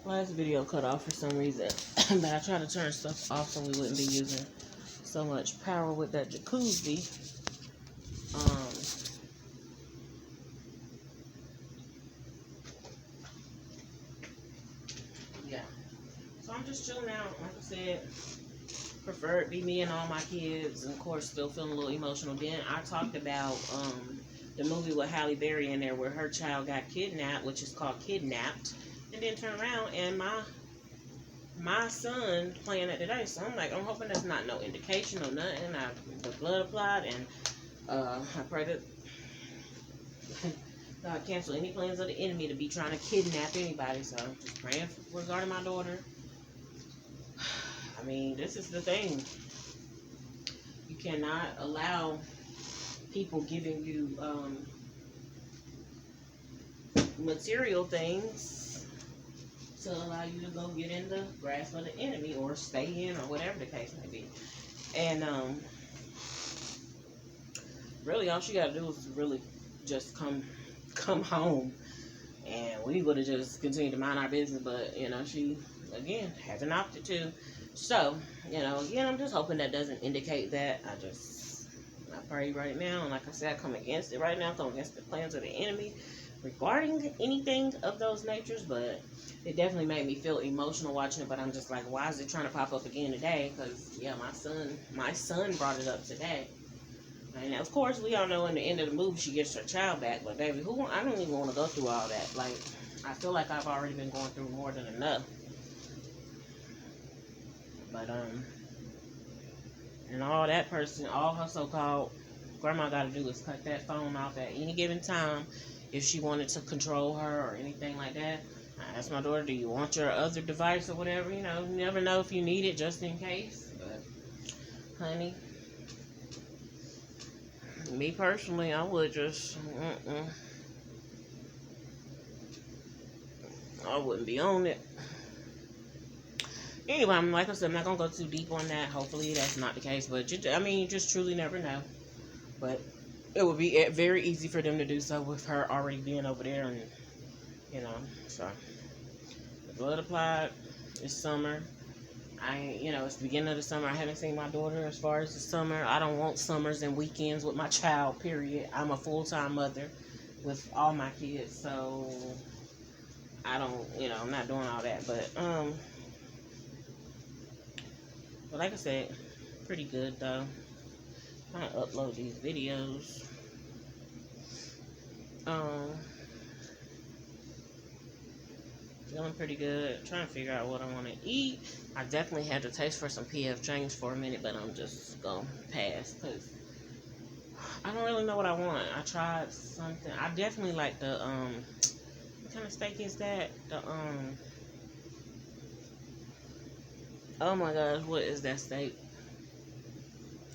Last video cut off for some reason, but I tried to turn stuff off so we wouldn't be using so much power with that jacuzzi. Yeah. So I'm just chilling out. Like I said, prefer it be me and all my kids, and of course still feeling a little emotional. Then I talked about the movie with Halle Berry in there where her child got kidnapped, which is called Kidnapped, and then turn around and my son playing it today. So I'm like, I'm hoping that's not no indication or nothing. The blood applied, and I pray that God cancel any plans of the enemy to be trying to kidnap anybody. So I'm just praying regarding my daughter. I mean, this is the thing. You cannot allow people giving you material things to allow you to go get in the grasp of the enemy or stay in or whatever the case may be. And really all she got to do is really just come home, and we would have just continued to mind our business. But she again hasn't opted to. So again, I'm just hoping that doesn't indicate that. I pray right now, and like I said, I come against it right now. Come against the plans of the enemy regarding anything of those natures. But it definitely made me feel emotional watching it. But I'm just like, why is it trying to pop up again today? Because my son brought it up today. And of course, we all know in the end of the movie she gets her child back. But baby, I don't even want to go through all that. Like, I feel like I've already been going through more than enough. But and all her so-called grandma got to do is cut that phone off at any given time if she wanted to control her or anything like that. I asked my daughter, do you want your other device or whatever? You never know if you need it just in case. But honey, me personally, I would just I wouldn't be on it. Anyway, like I said, I'm not gonna go too deep on that. Hopefully that's not the case, but you just truly never know. But it would be very easy for them to do so with her already being over there, and so the blood applied. It's summer. It's the beginning of the summer. I haven't seen my daughter as far as the summer. I don't want summers and weekends with my child, period. I'm a full-time mother with all my kids, so I don't, I'm not doing all that. But like I said, pretty good though. I'm trying to upload these videos. Feeling pretty good. Trying to figure out what I want to eat. I definitely had to taste for some P.F. Chang's for a minute, but I'm just gonna pass because I don't really know what I want. I tried something. I definitely like the what kind of steak is that? Oh my gosh, what is that steak?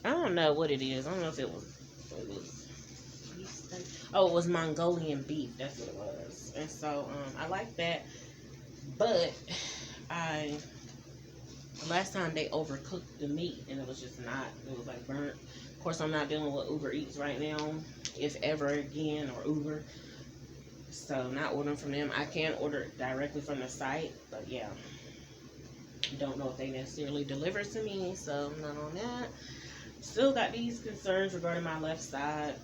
I don't know what it is. I don't know if it was beef steak. Oh, it was Mongolian beef. That's what it was. And so I like that, but last time they overcooked the meat and it was just not. It was like burnt. Of course, I'm not dealing with Uber Eats right now, if ever again, or Uber. So not ordering from them. I can order it directly from the site, but yeah, don't know if they necessarily deliver to me, so I'm not on that. Still got these concerns regarding my left side.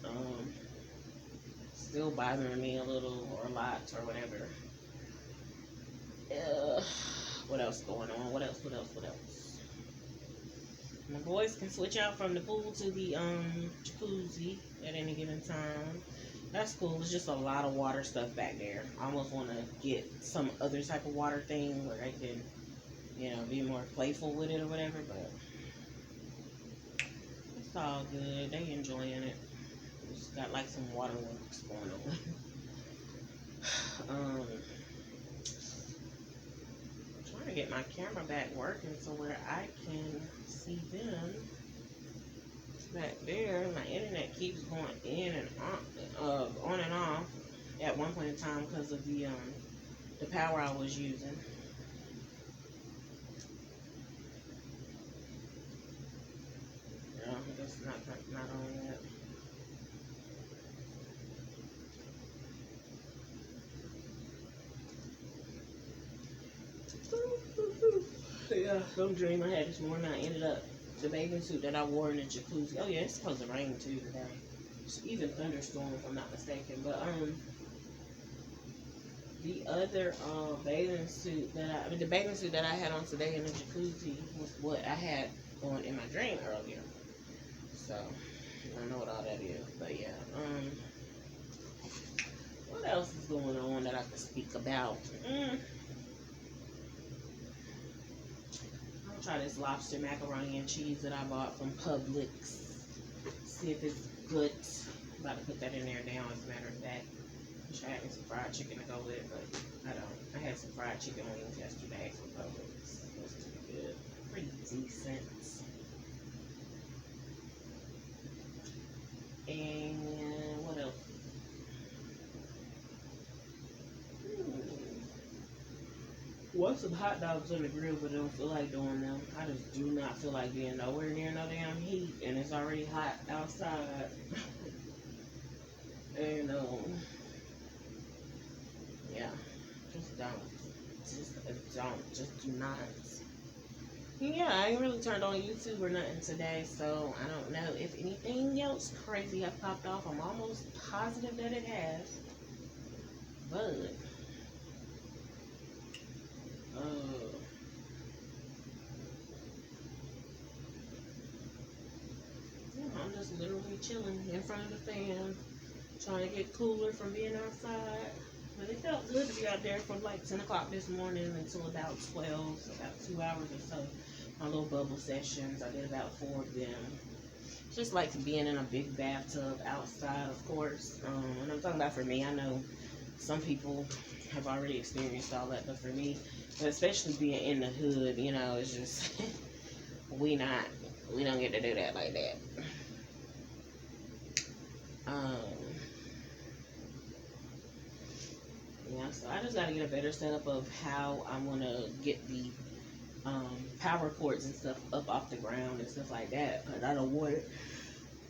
Still bothering me a little or a lot or whatever. What else going on? What else? My boys can switch out from the pool to the jacuzzi at any given time. That's cool. It's just a lot of water stuff back there. I almost want to get some other type of water thing where they can, be more playful with it or whatever. But it's all good. They enjoying it. Just got like some waterworks going on. Trying to get my camera back working so where I can see them back there. My internet keeps going in and on and off at one point in time because of the power I was using. That's not on yet. Yeah, some dream I had this morning. I ended up the bathing suit that I wore in the jacuzzi. Oh yeah, it's supposed to rain too today. It's even thunderstorm if I'm not mistaken. But the other bathing suit that the bathing suit that I had on today in the jacuzzi was what I had on in my dream earlier. So I don't know what all that is, but yeah. What else is going on that I can speak about? I'll try this lobster macaroni and cheese that I bought from Publix. See if it's good. I'm about to put that in there now, as a matter of fact. Wish I had some fried chicken to go with it, but I don't. I had some fried chicken wings yesterday from Publix. It was pretty good. Pretty decent. And what else? Want some hot dogs on the grill, but I don't feel like doing them. I just do not feel like being nowhere near no damn heat, and it's already hot outside. And yeah, just just do not. Yeah, I ain't really turned on YouTube or nothing today, so I don't know if anything else crazy has popped off. I'm almost positive that it has, but yeah, I'm just literally chilling in front of the fan, trying to get cooler from being outside. But it felt good to be out there from like 10 o'clock this morning until about 12, so about 2 hours or so. My little bubble sessions, I did about 4 of them. Just like being in a big bathtub outside, of course. And I'm talking about for me, I know some people have already experienced all that, but for me, but especially being in the hood, you know, it's just, we don't get to do that like that. Yeah, so I just gotta get a better setup of how I wanna get the power cords and stuff up off the ground and stuff like that. Cause I don't want it.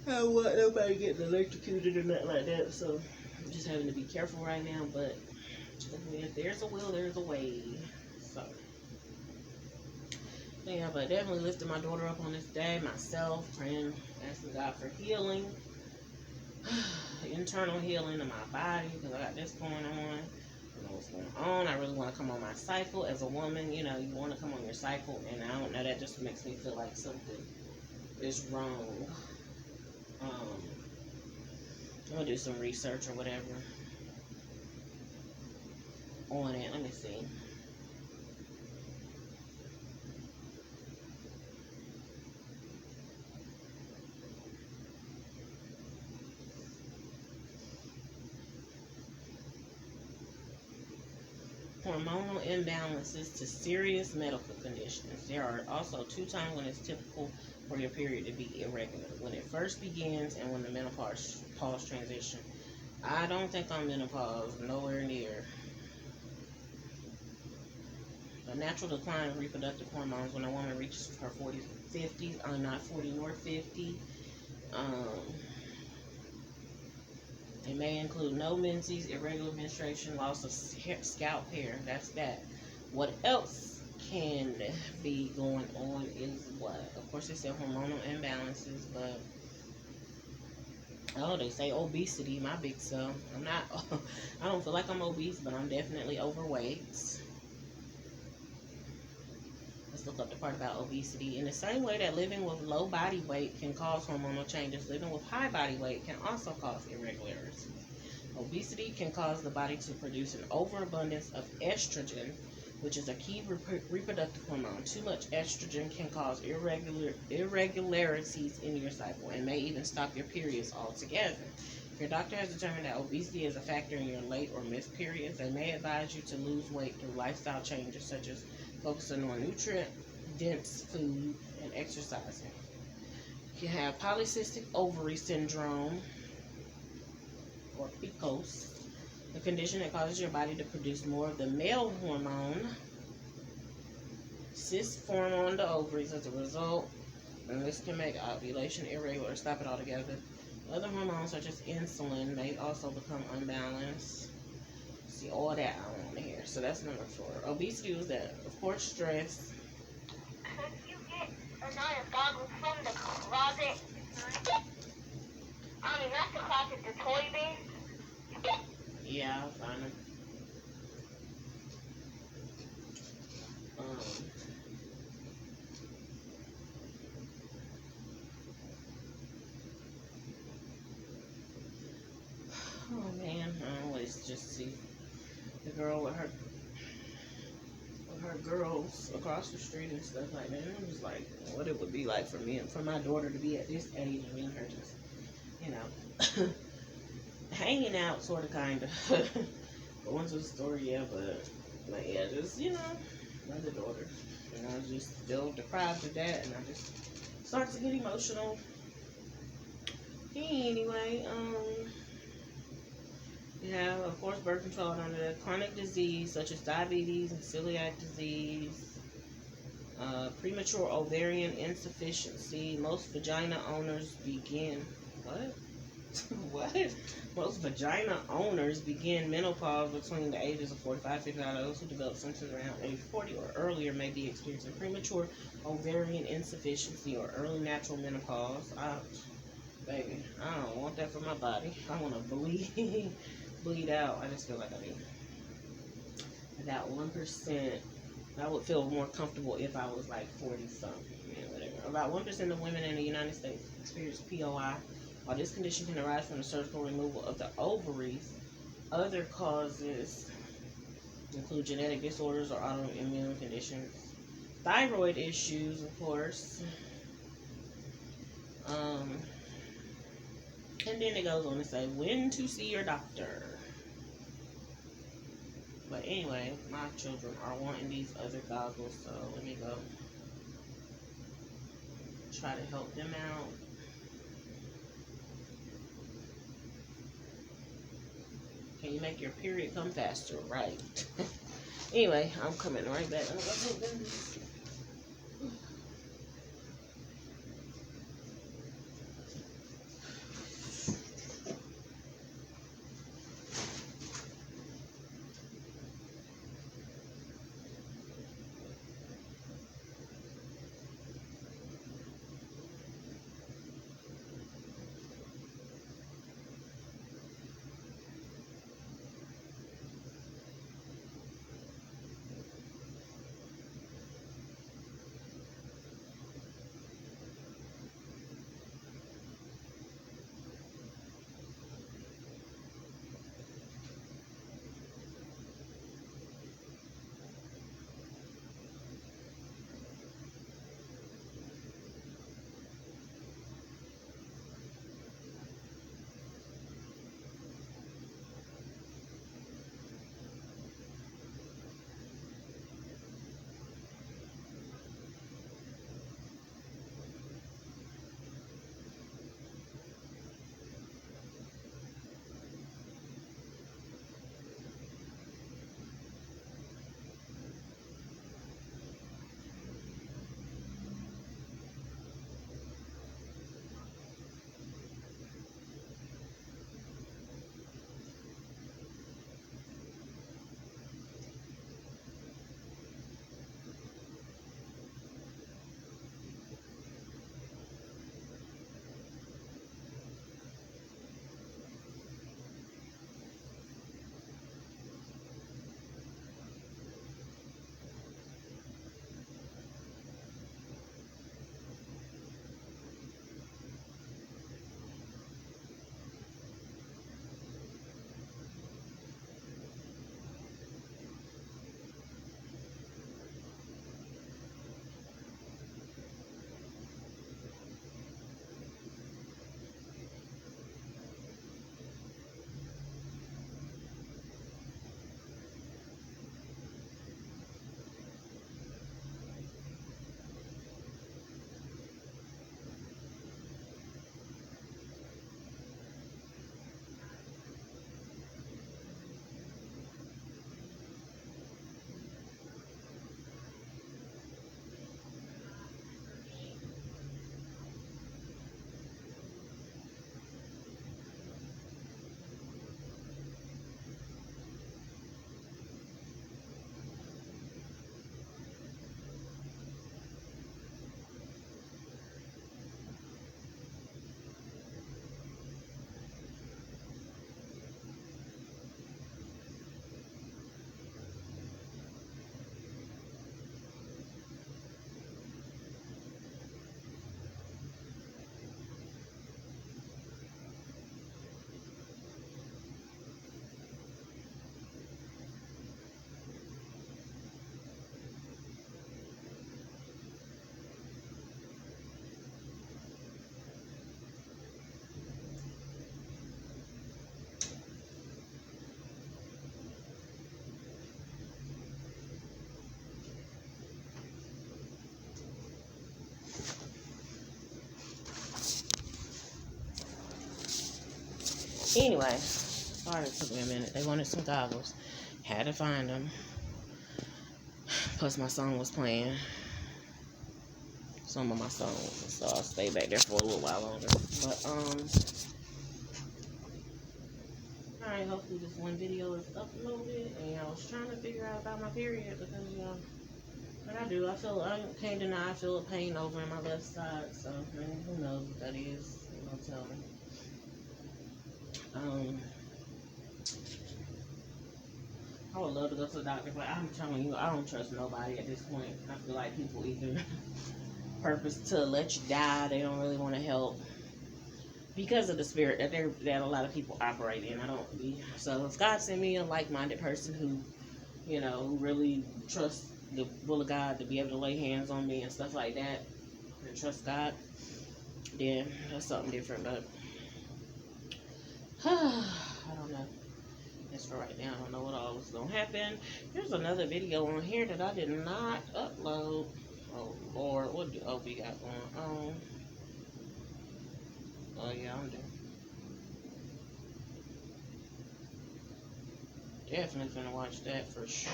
I don't want nobody getting electrocuted or nothing like that. So I'm just having to be careful right now. But if there's a will, there's a way. So yeah, but definitely lifting my daughter up on this day, myself, praying, asking God for healing, internal healing of my body, because I got this going on. I know what's going on. I really want to come on my cycle as a woman. You know, you want to come on your cycle, and I don't know, that just makes me feel like something is wrong. I'm gonna do some research or whatever on it. Let me see. Hormonal imbalances to serious medical conditions. There are also 2 times when it's typical for your period to be irregular: when it first begins and when the menopause transition. I don't think I'm menopause, nowhere near. A natural decline of reproductive hormones when a woman reaches her 40s and 50s. I'm not 40 nor 50. It may include no menses, irregular menstruation, loss of scalp hair. That's that. What else can be going on is what? Of course, they say hormonal imbalances, but oh, they say obesity. My big self. I'm not. I don't feel like I'm obese, but I'm definitely overweight. Let's look up the part about obesity. In the same way that living with low body weight can cause hormonal changes, living with high body weight can also cause irregularities. Obesity can cause the body to produce an overabundance of estrogen, which is a key reproductive hormone. Too much estrogen can cause irregularities in your cycle and may even stop your periods altogether. If your doctor has determined that obesity is a factor in your late or missed periods, they may advise you to lose weight through lifestyle changes such as focusing on nutrient-dense food and exercising. You have polycystic ovary syndrome, or PCOS, a condition that causes your body to produce more of the male hormone. Cysts form on the ovaries as a result, and this can make ovulation irregular. Stop it altogether. Other hormones, such as insulin, may also become unbalanced. See, all that I don't want to hear. So that's number 4. Obesity was that. Of course, stress. Could you get another goggle from the closet? I mean, not the closet, the toy bin. Yeah, I'll find them. Um, oh man, I always just see the girl with her girls across the street and stuff like that. And I'm just like, what it would be like for me and for my daughter to be at this age and me and her just, you know, hanging out, sort of, kind of. Going to the store, yeah, but yeah, just, you know, another daughter. You know, I just feel deprived of that, and I just start to get emotional. Anyway, yeah, of course, birth control under the chronic disease such as diabetes and celiac disease, premature ovarian insufficiency. Most vagina owners begin what? What? Most vagina owners begin menopause between the ages of 45 and 55. Those who develop symptoms around age 40 or earlier may be experiencing premature ovarian insufficiency or early natural menopause. Ouch. Baby, I don't want that for my body. I want to bleed out. I just feel like I do. About 1%. I would feel more comfortable if I was like 40 something, whatever. About 1% of women in the United States experience POI. While this condition can arise from the surgical removal of the ovaries, other causes include genetic disorders or autoimmune conditions, thyroid issues, of course. And then it goes on to say when to see your doctor. But anyway, my children are wanting these other goggles, so let me go try to help them out. Can you make your period come faster? Right. Anyway, I'm coming right back. Anyway, sorry it took me a minute. They wanted some goggles. Had to find them. Plus my song was playing. Some of my songs. So I'll stay back there for a little while longer. But, alright, hopefully this one video is uploaded. And I was trying to figure out about my period because, what I do, I can't deny I feel a pain over in my left side. So, who knows what that is. You know, tell me. I would love to go to the doctor, but I'm telling you, I don't trust nobody at this point. I feel like people either purpose to let you die, they don't really want to help because of the spirit that a lot of people operate in. So if God sent me a like-minded person who, who really trusts the will of God to be able to lay hands on me and stuff like that, and trust God, then that's something different. But I don't know. As for right now, I don't know what all is going to happen. There's another video on here that I did not upload. Oh, Lord. What do we got going on? Oh, yeah, I'm doing. Definitely gonna watch that for sure.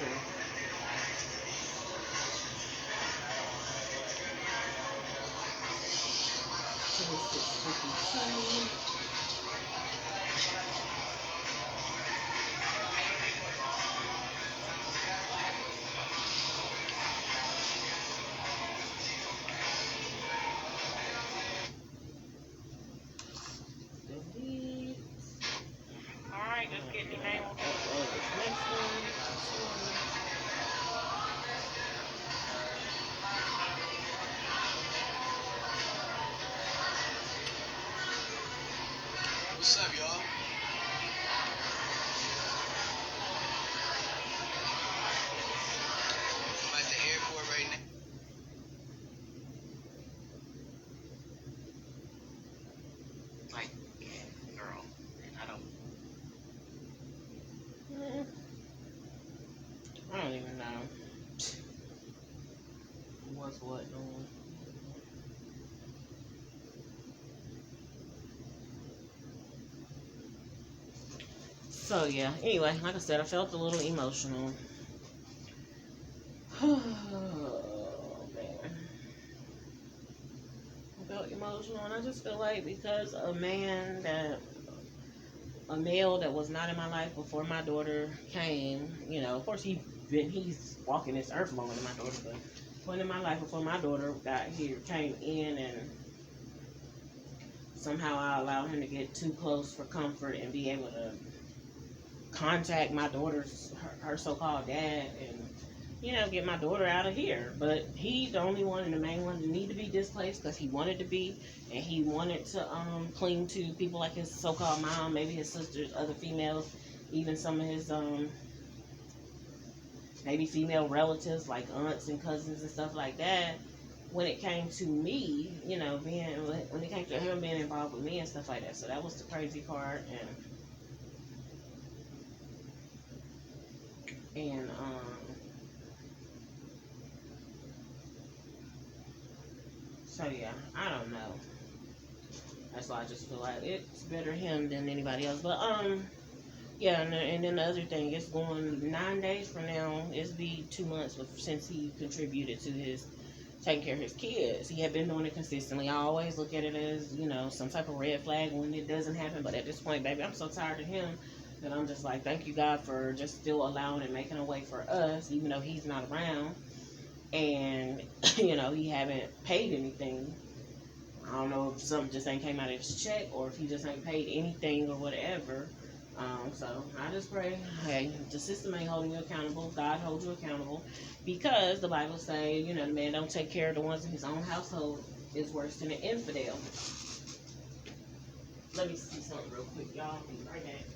So 6:52. Alright, just get your name on the Next one. What's up, y'all? I'm at the airport right now. Like, girl, I don't. I don't even know what's what doing. So yeah, anyway, like I said, I felt a little emotional. Oh man. I felt emotional, and I just feel like because a male that was not in my life before my daughter came, of course he's walking this earth longer than my daughter, but when in my life before my daughter got here, came in, and somehow I allowed him to get too close for comfort and be able to contact my daughter's her so-called dad and get my daughter out of here. But he's the only one and the main one that need to be displaced because he wanted to be, and he wanted to cling to people like his so-called mom, maybe his sisters, other females, even some of his maybe female relatives like aunts and cousins and stuff like that. When it came to me, when it came to him being involved with me and stuff like that. So that was the crazy part. And so yeah, I don't know. That's why I just feel like it's better him than anybody else. But yeah, and then the other thing, it's going 9 days from now. It's be 2 months since he contributed to his taking care of his kids. He had been doing it consistently. I always look at it as some type of red flag when it doesn't happen. But at this point, baby, I'm so tired of him that I'm just like, thank you God for just still allowing and making a way for us, even though he's not around, and he haven't paid anything. I don't know if something just ain't came out of his check or if he just ain't paid anything or whatever. So I just pray, hey, the system ain't holding you accountable. God holds you accountable, because the Bible say, the man don't take care of the ones in his own household is worse than an infidel. Let me see something real quick, y'all. I'll be right back.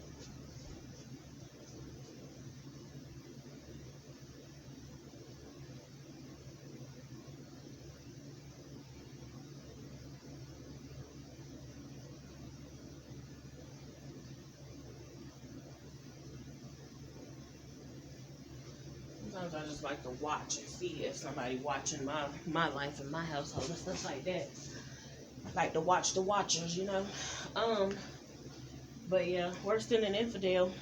Sometimes I just like to watch and see if somebody watching my life and my household and stuff like that. I like to watch the watchers, But yeah, worse than an infidel.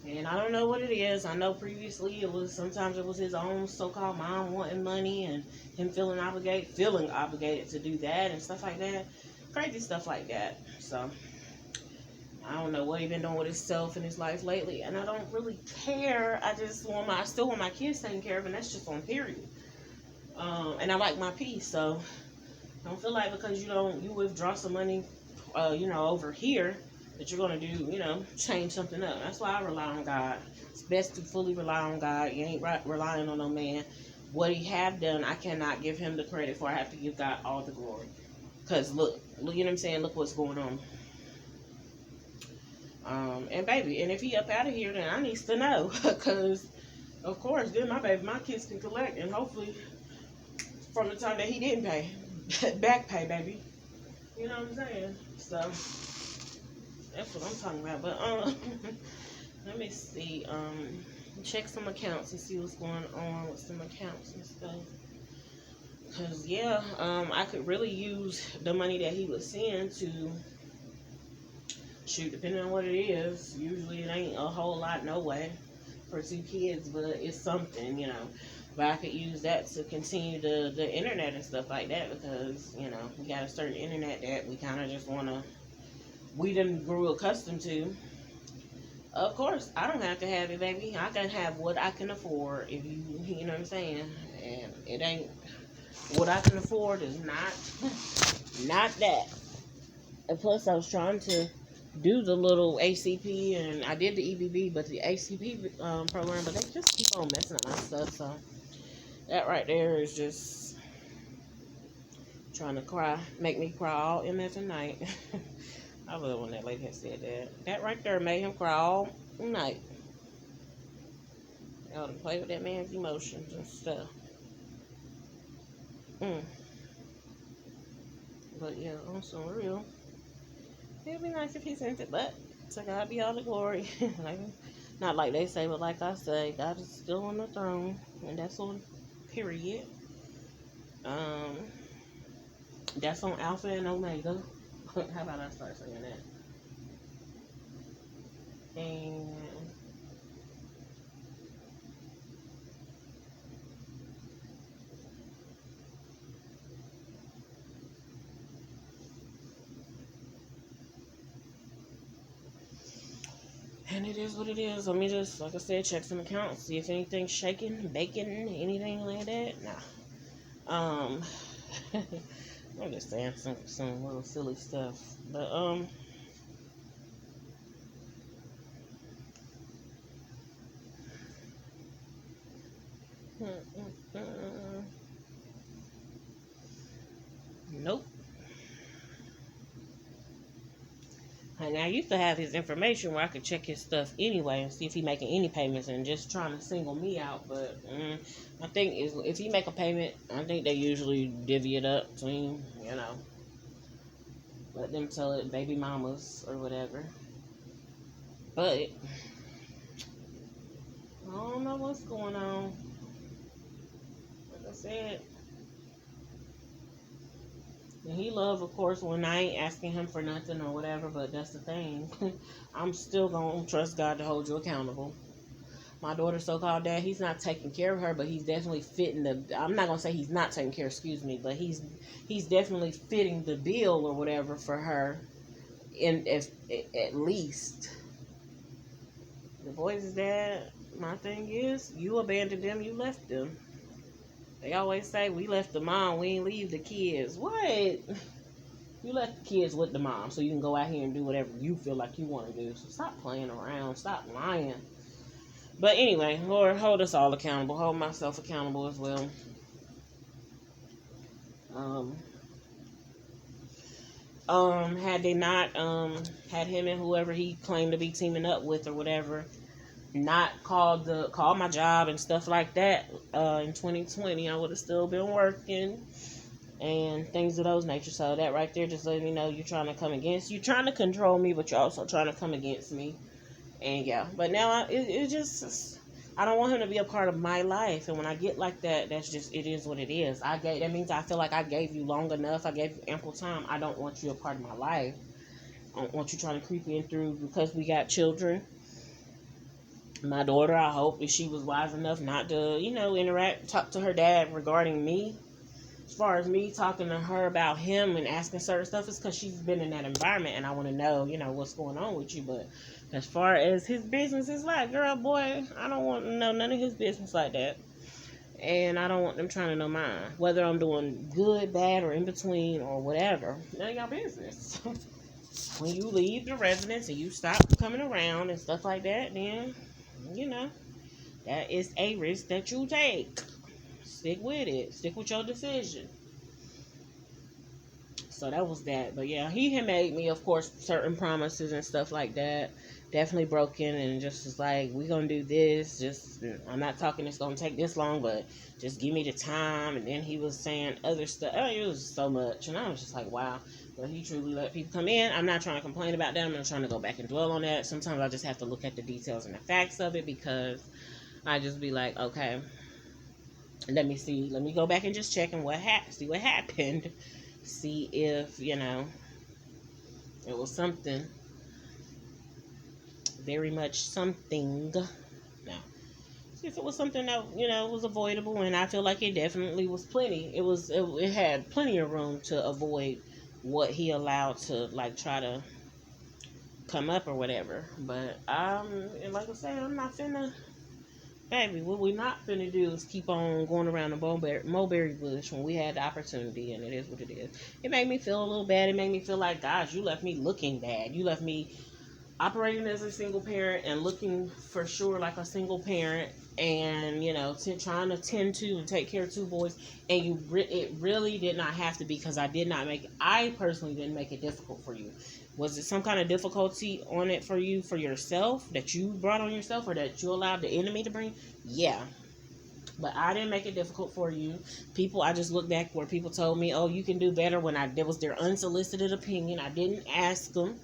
And I don't know what it is. I know previously sometimes it was his own so-called mom wanting money and him feeling obligated to do that and stuff like that. Crazy stuff like that. So I don't know what he been doing with himself and his life lately, and I don't really care. I still want my kids taken care of, and that's just on period. And I like my peace, so I don't feel like because you withdraw some money, over here that you're gonna do, change something up. That's why I rely on God. It's best to fully rely on God. You ain't relying on no man. What he have done, I cannot give him the credit for. I have to give God all the glory. Cause look, you know what I'm saying? Look what's going on. And baby, and if he up out of here, then I needs to know, cause of course, then my kids can collect, and hopefully, from the time that he didn't pay, back pay, baby. You know what I'm saying? So that's what I'm talking about. But let me see. Check some accounts and see what's going on with some accounts and stuff. Cause yeah, I could really use the money that he was send to. Shoot, depending on what it is, usually it ain't a whole lot, no way, for 2 kids, but it's something, But I could use that to continue the internet and stuff like that because, we got a certain internet that we kind of just we done grew accustomed to. Of course, I don't have to have it, baby. I can have what I can afford, if you know what I'm saying? And it ain't, what I can afford is not that. And plus, I was trying to do the little ACP, and I did the EBB, but the ACP program, but they just keep on messing up my stuff. So that right there is just trying to make me cry all MF and night. I love when that lady had said that. That right there made him cry all night. Y'all to play with that man's emotions and stuff. But yeah, on some real. It'd be nice if he sent it, but to God be all the glory. Not like they say, but like I say, God is still on the throne, and that's on period. That's on Alpha and Omega. How about I start saying that? And it is what it is. Let me just, like I said, check some accounts, see if anything's shaking, baking, anything like that. Nah. I'm just saying some little silly stuff. But nope. And I used to have his information where I could check his stuff anyway and see if he making any payments and just trying to single me out. But I think if he make a payment, I think they usually divvy it up between, let them tell it baby mamas or whatever. But I don't know what's going on. Like I said, and he love, of course, when I ain't asking him for nothing or whatever, but that's the thing. I'm still going to trust God to hold you accountable. My daughter's so-called dad, he's not taking care of her, but he's definitely fitting I'm not going to say he's not taking care, excuse me, but he's definitely fitting the bill or whatever for her, at least. The boys' dad, my thing is, you abandoned them, you left them. They always say, we left the mom, we ain't leave the kids. What? You left the kids with the mom so you can go out here and do whatever you feel like you want to do. So stop playing around. Stop lying. But anyway, Lord, hold us all accountable. Hold myself accountable as well. Had they not, had him and whoever he claimed to be teaming up with or whatever, not called my job and stuff like that in 2020, I would have still been working and things of those nature. So that right there just let me know you're trying to control me, but you're also trying to come against me. And yeah, but now it just, I don't want him to be a part of my life. And when I get like that, it is what it is. That means I feel like I gave you long enough. I gave you ample time. I don't want you a part of my life. I don't want you trying to creep in through because we got children. My daughter, I hope if she was wise enough not to, talk to her dad regarding me. As far as me talking to her about him and asking certain stuff, it's because she's been in that environment and I want to know, what's going on with you. But as far as his business is like, girl, boy, I don't want to know none of his business like that. And I don't want them trying to know mine. Whether I'm doing good, bad, or in between, or whatever. None of y'all business. When you leave the residence and you stop coming around and stuff like that, then, that is a risk that you take. Stick with it. Stick with your decision. So that was that. But yeah, he had made me, of course, certain promises and stuff like that. Definitely broken and just was like, we gonna do this. I'm not talking it's gonna take this long, but just give me the time. And then he was saying other stuff. Oh, it was so much. And I was just like, wow. But he truly let people come in. I'm not trying to complain about that. I'm not trying to go back and dwell on that. Sometimes I just have to look at the details and the facts of it because I just be like, okay, let me see. Let me go back and just check and see what happened. See if, it was something. Very much something. Now, if it was something that, was avoidable, and I feel like it definitely was plenty. It had plenty of room to avoid what he allowed to, like, try to come up or whatever. But, and like I said, I'm not finna, baby, what we not finna do is keep on going around the mulberry bush when we had the opportunity, and it is what it is. It made me feel a little bad. It made me feel like, gosh, you left me looking bad. You left me operating as a single parent and looking for sure like a single parent and, trying to tend to and take care of two boys. And it really did not have to be because I personally didn't make it difficult for you. Was it some kind of difficulty on it for you, for yourself, that you brought on yourself or that you allowed the enemy to bring? Yeah. But I didn't make it difficult for you. I just look back where people told me, oh, you can do better when there was their unsolicited opinion. I didn't ask them.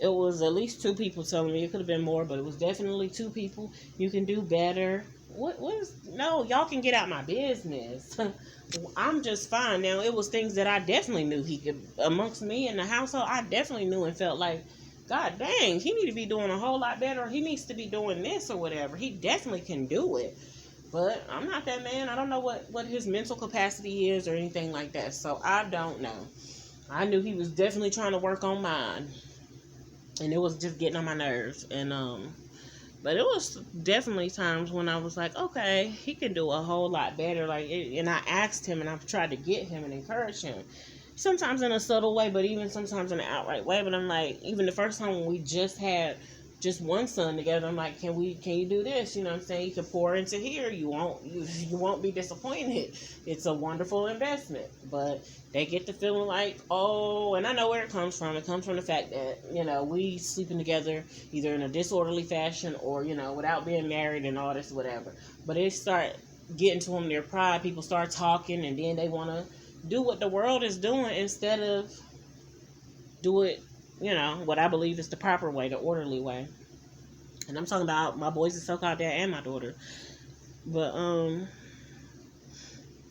It was at least 2 people telling me. It could have been more, but it was definitely 2 people. You can do better. No, y'all can get out my business. I'm just fine. Now, it was things that I definitely knew he could, amongst me and the household, I definitely knew and felt like, God dang, he need to be doing a whole lot better. He needs to be doing this or whatever. He definitely can do it. But I'm not that man. I don't know what his mental capacity is or anything like that. So I don't know. I knew he was definitely trying to work on mine. And it was just getting on my nerves. And, but it was definitely times when I was like, okay, he can do a whole lot better. And I asked him and I've tried to get him and encourage him. Sometimes in a subtle way, but even sometimes in an outright way. But I'm like, even the first time when we just had just one son together, I'm like, can you do this? You know what I'm saying? You can pour into here. You won't be disappointed. It's a wonderful investment. But they get the feeling like, oh, and I know where it comes from. It comes from the fact that, we sleeping together either in a disorderly fashion or, without being married and all this, whatever. But it start getting to them, their pride. People start talking and then they want to do what the world is doing instead of do it, what I believe is the proper way, the orderly way. And I'm talking about my boys' so-called dad and my daughter. But,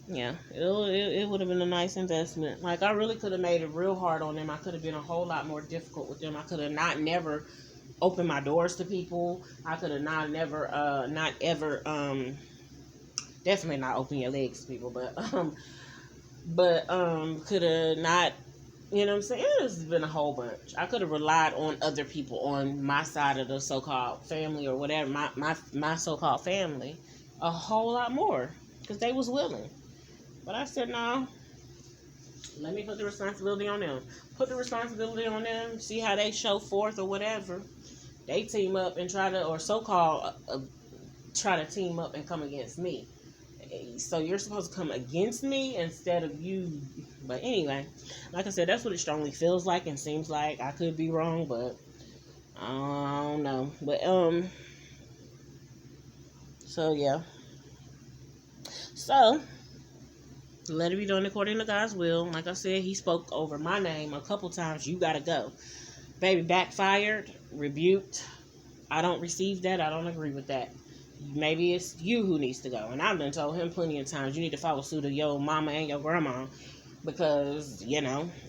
yeah, it would have been a nice investment. Like, I really could have made it real hard on them. I could have been a whole lot more difficult with them. I could have never opened my doors to people. I could have definitely not open your legs to people, but could have not, you know what I'm saying? It's been a whole bunch. I could have relied on other people on my side of the so-called family or whatever, my so-called family, a whole lot more because they was willing. But I said, no, let me put the responsibility on them. Put the responsibility on them, see how they show forth or whatever. They team up and try to team up and come against me. So you're supposed to come against me instead of you. But anyway, like I said, that's what it strongly feels like and seems like. I could be wrong, but I don't know. But, so yeah. So, let it be done according to God's will. Like I said, he spoke over my name a couple times. You gotta go. Baby, backfired, rebuked. I don't receive that. I don't agree with that. Maybe it's you who needs to go. And I've been told him plenty of times, you need to follow suit of your mama and your grandma. Because,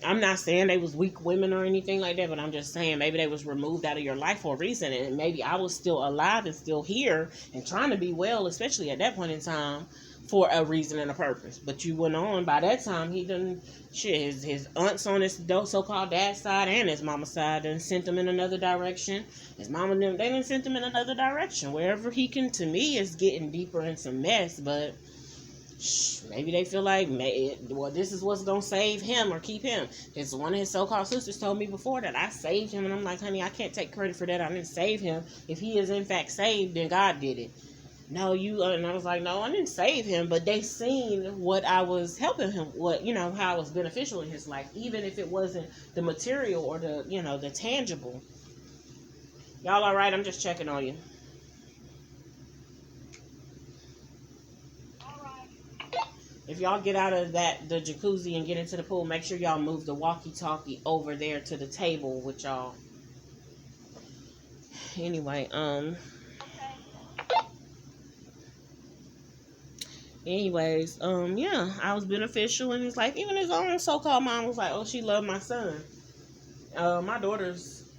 I'm not saying they was weak women or anything like that, but I'm just saying maybe they was removed out of your life for a reason, and maybe I was still alive and still here and trying to be well, especially at that point in time, for a reason and a purpose. But you went on. By that time, he done shit. His aunts on his so-called dad's side and his mama's side done sent him in another direction. His mama and them, they done sent him in another direction. Wherever he can, to me, is getting deeper in some mess, but maybe they feel like, well, this is what's gonna save him or keep him. One of his so-called sisters told me before that I saved him, and I'm like, honey, I can't take credit for that. I didn't save him. If he is in fact saved, then God did it. No, and I was like, no, I didn't save him, but they seen what I was helping him, how it was beneficial in his life, even if it wasn't the material or the tangible. Y'all all right? I'm just checking on you. If y'all get out of the jacuzzi and get into the pool, make sure y'all move the walkie-talkie over there to the table with y'all. Anyway, anyways, yeah, I was beneficial in his life. Even his own so-called mom was like, oh, she loved my son. My daughter's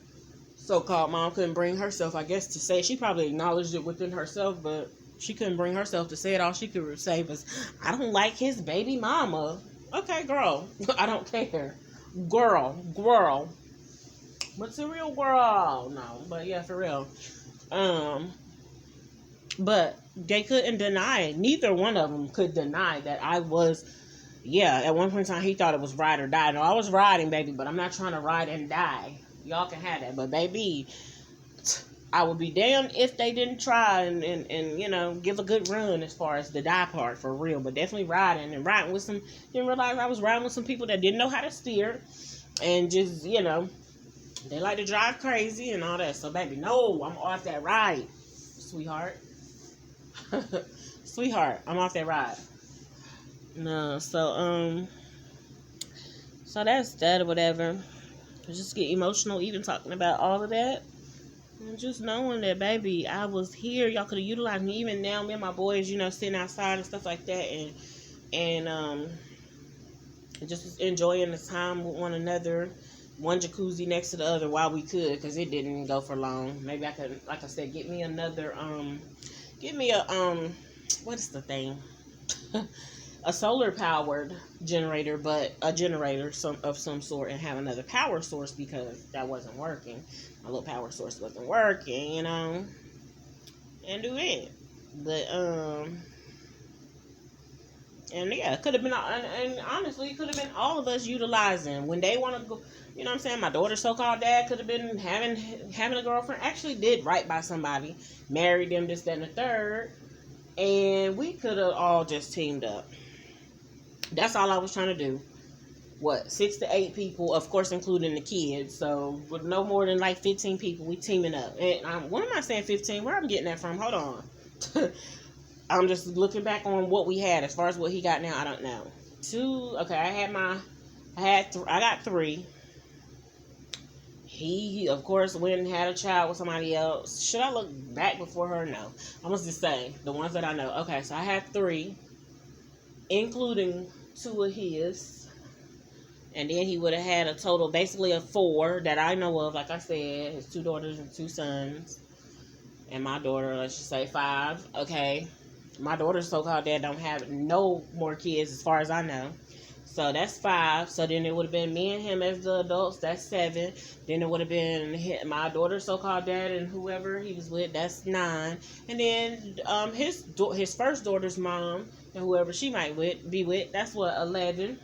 so-called mom couldn't bring herself, I guess, to say. She probably acknowledged it within herself, but she couldn't bring herself to say it. All she could say was, I don't like his baby mama. Okay, girl. I don't care. Girl. Material girl. No, but yeah, for real. But they couldn't deny it. Neither one of them could deny that I was, at one point in time, he thought it was ride or die. No, I was riding, baby, but I'm not trying to ride and die. Y'all can have that. But, baby, I would be damned if they didn't try and give a good run as far as the die part, for real. But definitely riding with some, didn't realize I was riding with some people that didn't know how to steer. And just, they like to drive crazy and all that. So, baby, no, I'm off that ride, sweetheart. Sweetheart, I'm off that ride. No, so that's that or whatever. I just get emotional even talking about all of that. And just knowing that, baby, I was here. Y'all could have utilized me. Even now, me and my boys, sitting outside and stuff like that, and just enjoying the time with one another. One jacuzzi next to the other while we could, because it didn't go for long. Maybe I could, like I said, get me another what is the thing? A solar powered generator, but a generator of some sort, and have another power source, because that wasn't working. My little power source wasn't working, and do it. But and yeah, it could have been, and honestly, it could have been all of us utilizing when they want to go. You know what I'm saying? My daughter's so-called dad could have been having a girlfriend. Actually did right by somebody, married them, this, that, and the third. And we could have all just teamed up. That's all I was trying to do. 6 to 8 people, of course, including the kids. So, with no more than like 15 people, we teaming up. And when am I saying 15? Where am I getting that from? Hold on. I'm just looking back on what we had. As far as what he got now, I don't know. 2, okay, I got 3. He, of course, went and had a child with somebody else. Should I look back before her? No. I must just say, the ones that I know. Okay, so I had 3, including 2 of his. And then he would have had a total, basically, of 4 that I know of. Like I said, his 2 daughters and 2 sons. And my daughter, let's just say 5. Okay. My daughter's so-called dad don't have no more kids as far as I know. So that's 5. So then it would have been me and him as the adults. That's 7. Then it would have been my daughter's so-called dad and whoever he was with. That's 9. And then his first daughter's mom and whoever she might be with. That's 11.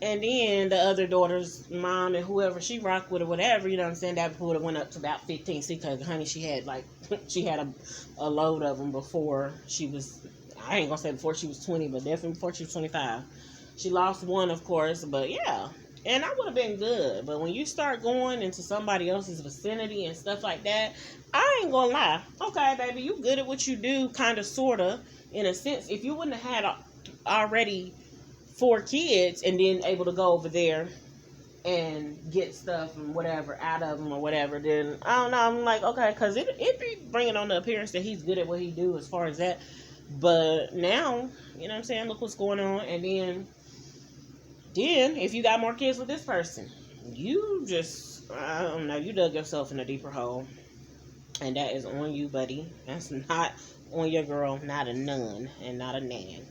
And then the other daughter's mom and whoever she rocked with or whatever, you know what I'm saying, that would have went up to about 15. See, because, honey, she had a load of them before she was, I ain't going to say before she was 20, but definitely before she was 25. She lost 1, of course, but yeah. And I would have been good. But when you start going into somebody else's vicinity and stuff like that, I ain't going to lie. Okay, baby, you good at what you do, kind of, sort of, in a sense. If you wouldn't have had already 4 kids and then able to go over there and get stuff and whatever out of them or whatever, then I don't know. I'm like, okay, because it be bringing on the appearance that he's good at what he do as far as that. But now, you know what I'm saying, look what's going on. And then Then, if you got more kids with this person, you just, I don't know, you dug yourself in a deeper hole. And that is on you, buddy. That's not on your girl, not a nun and not a nan.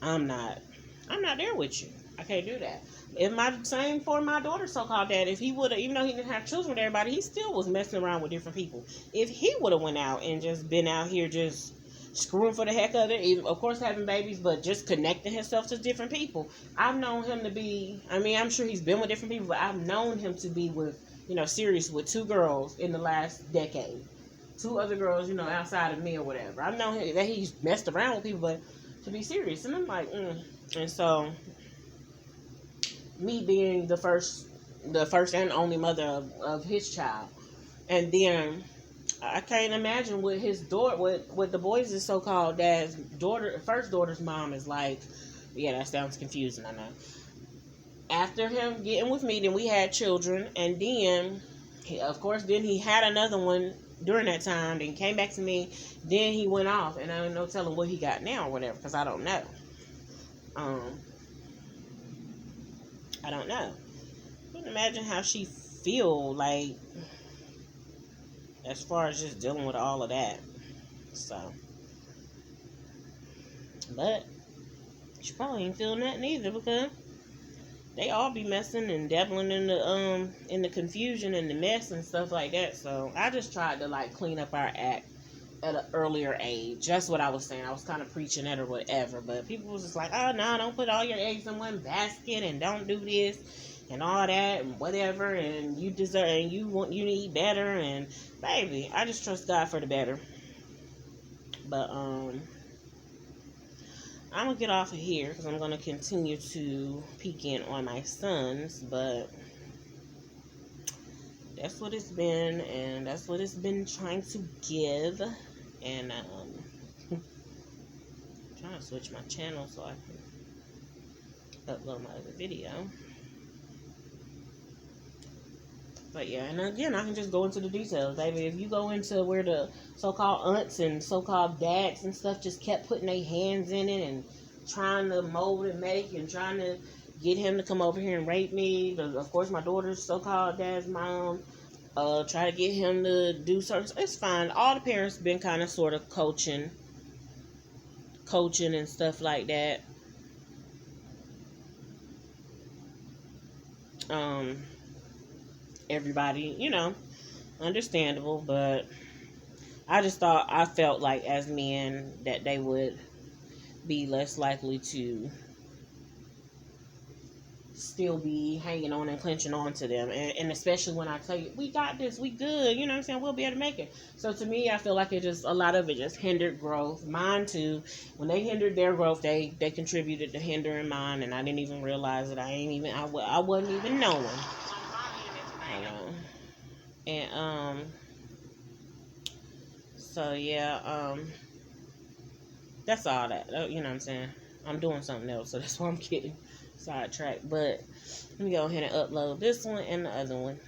I'm not there with you. I can't do that. If my same for my daughter's so-called dad, if he would have, even though he didn't have children with everybody, he still was messing around with different people. If he would have went out and just been out here just screwing for the heck of it, even, of course having babies, but just connecting himself to different people. I've known him to be, I mean, I'm sure he's been with different people, but I've known him to be with, serious with 2 girls in the last decade. 2 other girls, outside of me or whatever. I've known him, that he's messed around with people, but to be serious. And I'm like, And so, me being the first and only mother of his child, and then I can't imagine what his daughter, what the boys' so-called dad's first daughter's mom is like. Yeah, that sounds confusing, I know. After him getting with me, then we had children, and then, then he had another one during that time, then came back to me, then he went off, and I don't know telling what he got now or whatever, because I don't know. I don't know. I can imagine how she feel, like, as far as just dealing with all of that. So, but she probably ain't feel nothing either, because they all be messing and dabbling in the confusion and the mess and stuff like that. So I just tried to like clean up our act at an earlier age. That's what I was saying. I was kind of preaching it or whatever, but people was just like, oh no, don't put all your eggs in one basket and don't do this and all that and whatever, and you deserve, and you need better. And baby, I just trust God for the better. But I'm going to get off of here because I'm going to continue to peek in on my sons, but that's what it's been, and that's what it's been trying to give. And I'm trying to switch my channel so I can upload my other video. But yeah, and again, I can just go into the details, baby. If you go into where the so-called aunts and so-called dads and stuff just kept putting their hands in it and trying to mold and make and trying to get him to come over here and rape me. Of course, my daughter's so-called dad's mom try to get him to do certain. It's fine. All the parents been kind of sort of coaching and stuff like that. Everybody, understandable, but I felt like as men that they would be less likely to still be hanging on and clenching on to them, and especially when I tell you, we got this, we good, you know what I'm saying, we'll be able to make it. So to me, I feel like a lot of it just hindered growth. Mine too. When they hindered their growth, they contributed to hindering mine, and I didn't even realize it. I wasn't even knowing. And so yeah, that's all that, you know what I'm saying. I'm doing something else, so that's why I'm getting sidetracked. But let me go ahead and upload this one and the other one.